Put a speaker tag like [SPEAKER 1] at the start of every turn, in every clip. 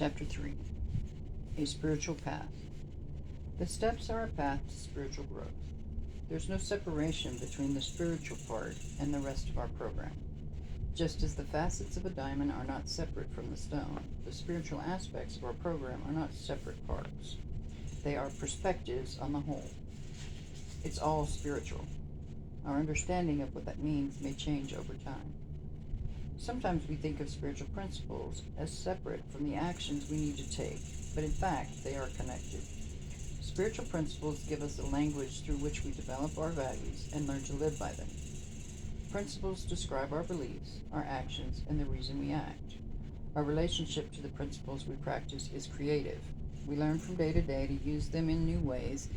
[SPEAKER 1] Chapter 3. A Spiritual Path. The steps are a path to spiritual growth. There's no separation between the spiritual part and the rest of our program. Just as the facets of a diamond are not separate from the stone, the spiritual aspects of our program are not separate parts. They are perspectives on the whole. It's all spiritual. Our understanding of what that means may change over time. Sometimes we think of spiritual principles as separate from the actions we need to take, but in fact, they are connected. Spiritual principles give us a language through which we develop our values and learn to live by them. Principles describe our beliefs, our actions, and the reason we act. Our relationship to the principles we practice is creative. We learn from day to day to use them in new ways,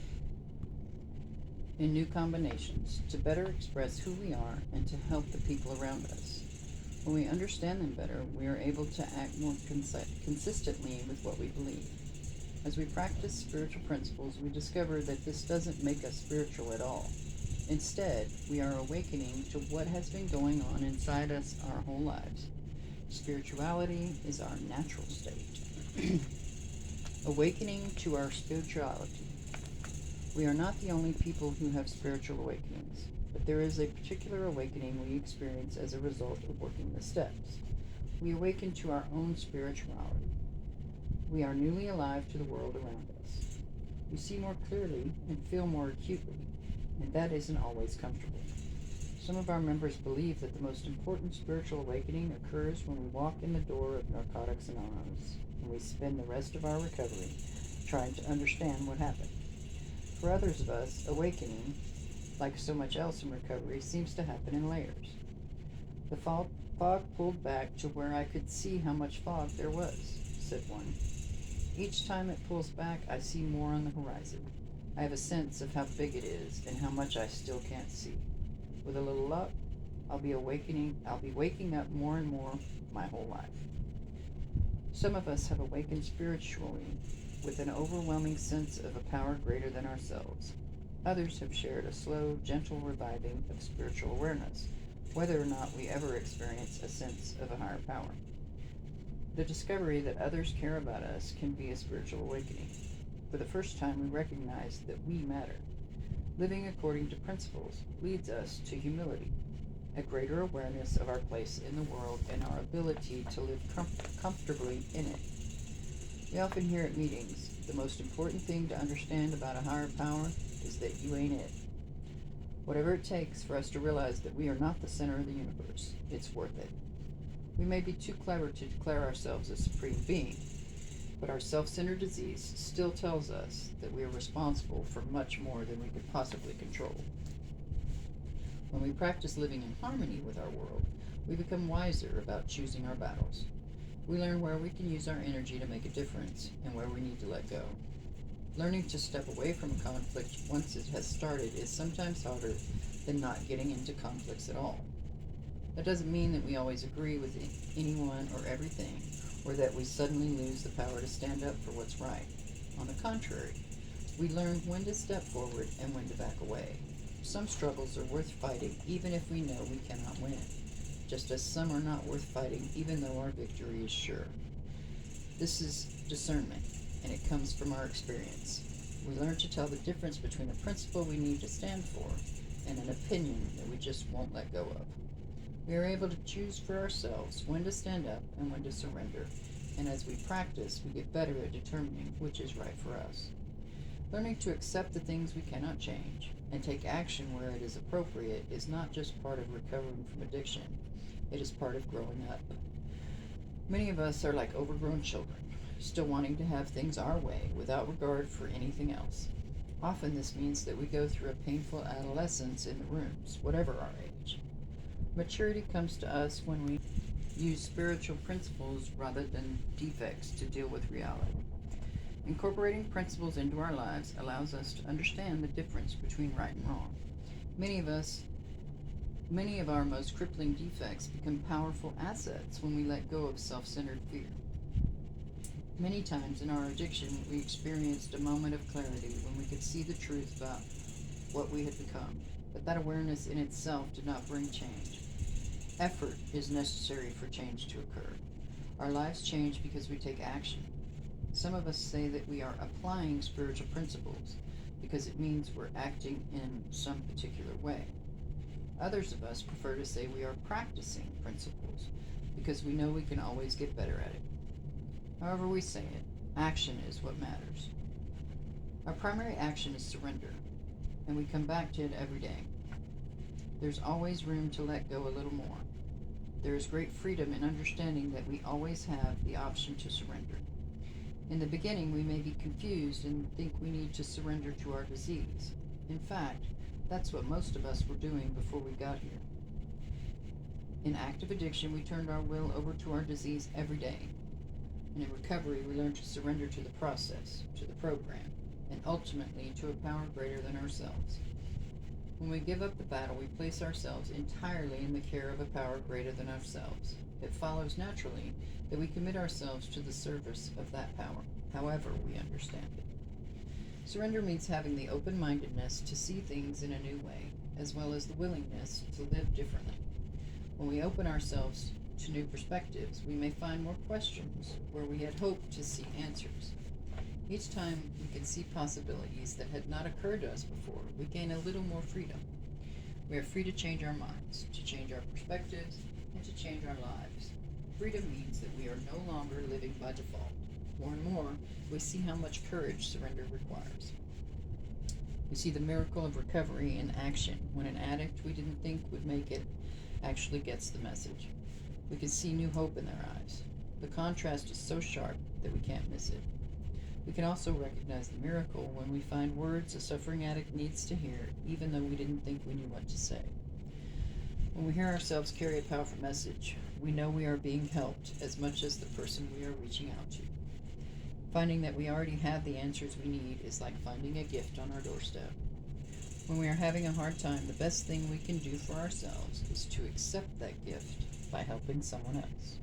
[SPEAKER 1] in new combinations, to better express who we are and to help the people around us. When we understand them better, we are able to act more consistently with what we believe. As we practice spiritual principles, we discover that this doesn't make us spiritual at all. Instead, we are awakening to what has been going on inside us our whole lives. Spirituality is our natural state. Awakening to our spirituality. We are not the only people who have spiritual awakenings, but there is a particular awakening we experience as a result of working the steps. We awaken to our own spirituality. We are newly alive to the world around us. We see more clearly and feel more acutely, and that isn't always comfortable. Some of our members believe that the most important spiritual awakening occurs when we walk in the door of Narcotics Anonymous, and we spend the rest of our recovery trying to understand what happened. For others of us, awakening, like so much else in recovery, seems to happen in layers. The fog pulled back to where I could see how much fog there was, said one. Each time it pulls back, I see more on the horizon. I have a sense of how big it is and how much I still can't see. With a little luck, I'll be waking up more and more my whole life. Some of us have awakened spiritually with an overwhelming sense of a power greater than ourselves. Others have shared a slow, gentle reviving of spiritual awareness, whether or not we ever experience a sense of a higher power. The discovery that others care about us can be a spiritual awakening. For the first time, we recognize that we matter. Living according to principles leads us to humility, a greater awareness of our place in the world and our ability to live comfortably in it. We often hear at meetings, the most important thing to understand about a higher power is that you ain't it. Whatever it takes for us to realize that we are not the center of the universe, it's worth it. We may be too clever to declare ourselves a supreme being, but our self-centered disease still tells us that we are responsible for much more than we could possibly control. When we practice living in harmony with our world, we become wiser about choosing our battles. We learn where we can use our energy to make a difference and where we need to let go. Learning to step away from a conflict once it has started is sometimes harder than not getting into conflicts at all. That doesn't mean that we always agree with anyone or everything, or that we suddenly lose the power to stand up for what's right. On the contrary, we learn when to step forward and when to back away. Some struggles are worth fighting even if we know we cannot win, just as some are not worth fighting even though our victory is sure. This is discernment, and it comes from our experience. We learn to tell the difference between a principle we need to stand for and an opinion that we just won't let go of. We are able to choose for ourselves when to stand up and when to surrender, and as we practice, we get better at determining which is right for us. Learning to accept the things we cannot change and take action where it is appropriate is not just part of recovering from addiction, it is part of growing up. Many of us are like overgrown children, still wanting to have things our way without regard for anything else. Often this means that we go through a painful adolescence in the rooms, whatever our age. Maturity comes to us when we use spiritual principles rather than defects to deal with reality. Incorporating principles into our lives allows us to understand the difference between right and wrong. Many of our most crippling defects become powerful assets when we let go of self-centered fear. Many times in our addiction, we experienced a moment of clarity when we could see the truth about what we had become, but that awareness in itself did not bring change. Effort is necessary for change to occur. Our lives change because we take action. Some of us say that we are applying spiritual principles because it means we're acting in some particular way. Others of us prefer to say we are practicing principles because we know we can always get better at it. However we say it, action is what matters. Our primary action is surrender, and we come back to it every day. There's always room to let go a little more. There is great freedom in understanding that we always have the option to surrender. In the beginning, we may be confused and think we need to surrender to our disease. In fact, that's what most of us were doing before we got here. In active addiction, we turned our will over to our disease every day. And in recovery, we learn to surrender to the process, to the program, and ultimately to a power greater than ourselves. When we give up the battle, we place ourselves entirely in the care of a power greater than ourselves. It follows naturally that we commit ourselves to the service of that power, however we understand it. Surrender means having the open-mindedness to see things in a new way, as well as the willingness to live differently. When we open ourselves to new perspectives, we may find more questions where we had hoped to see answers. Each time we can see possibilities that had not occurred to us before, we gain a little more freedom. We are free to change our minds, to change our perspectives, and to change our lives. Freedom means that we are no longer living by default. More and more, we see how much courage surrender requires. We see the miracle of recovery in action when an addict we didn't think would make it actually gets the message. We can see new hope in their eyes. The contrast is so sharp that we can't miss it. We can also recognize the miracle when we find words a suffering addict needs to hear, even though we didn't think we knew what to say. When we hear ourselves carry a powerful message, we know we are being helped as much as the person we are reaching out to. Finding that we already have the answers we need is like finding a gift on our doorstep. When we are having a hard time, the best thing we can do for ourselves is to accept that gift by helping someone else.